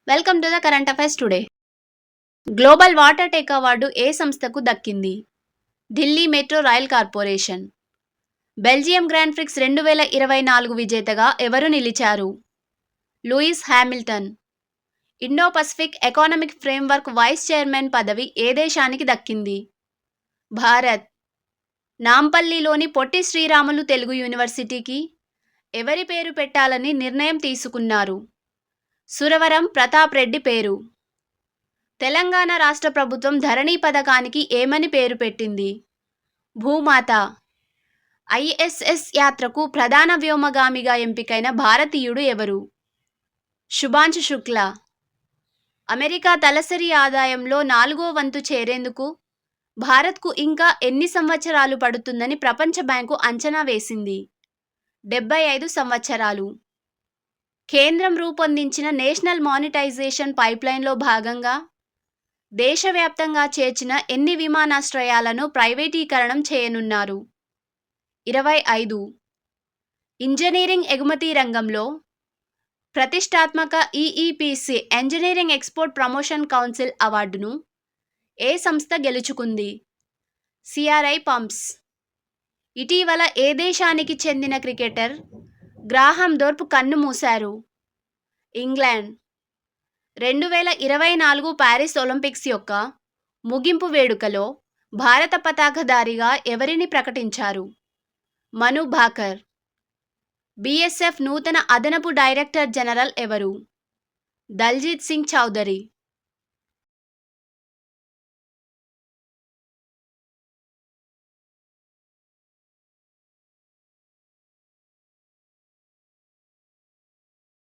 Welcome to the current affairs today. Global water tech award ఏ సంస్థకు దక్కింది? Delhi metro rail corporation. Belgium grand prix 2024 విజేతగా ఎవరు నిలిచారు? Lewis Hamilton. Indo Pacific economic framework vice chairman పదవి ఏ దేశానికి దక్కింది? భారత్. నాంపల్లిలోని పొట్టి శ్రీరాములు తెలుగు యూనివర్సిటీకి ఎవరి పేరు పెట్టాలని నిర్ణయం తీసుకున్నారు? సురవరం ప్రతాప్ రెడ్డి పేరు. తెలంగాణ రాష్ట్ర ప్రభుత్వం ధరణి పథకానికి ఏమని పేరు పెట్టింది? భూమాత. ఐఎస్ఎస్ యాత్రకు ప్రధాన వ్యోమగామిగా ఎంపికైన భారతీయుడు ఎవరు? శుభాంశు శుక్లా. అమెరికా తలసరి ఆదాయంలో 4వ వంతు చేరేందుకు భారత్కు ఇంకా ఎన్ని సంవత్సరాలు పడుతుందని ప్రపంచ బ్యాంకు అంచనా వేసింది? 75 సంవత్సరాలు. కేంద్రం రూపొందించిన నేషనల్ మానిటైజేషన్ పైప్లైన్లో భాగంగా దేశవ్యాప్తంగా చేర్చిన ఎన్ని విమానాశ్రయాలను ప్రైవేటీకరణం చేయనున్నారు? 25. ఇంజనీరింగ్ ఎగుమతి రంగంలో ప్రతిష్టాత్మక EEPC engineering export promotion council అవార్డును ఏ సంస్థ గెలుచుకుంది? CRI pumps. ఇటీవల ఏ దేశానికి చెందిన క్రికెటర్ గ్రాహం దోర్ప్ కన్ను మూశారు? ఇంగ్లాండ్. 2024 ప్యారిస్ ఒలింపిక్స్ యొక్క ముగింపు వేడుకలో భారత పతాకధారిగా ఎవరిని ప్రకటించారు? మను భాకర్. బీఎస్ఎఫ్ నూతన అదనపు డైరెక్టర్ జనరల్ ఎవరు? దల్జీత్ సింగ్ చౌదరి.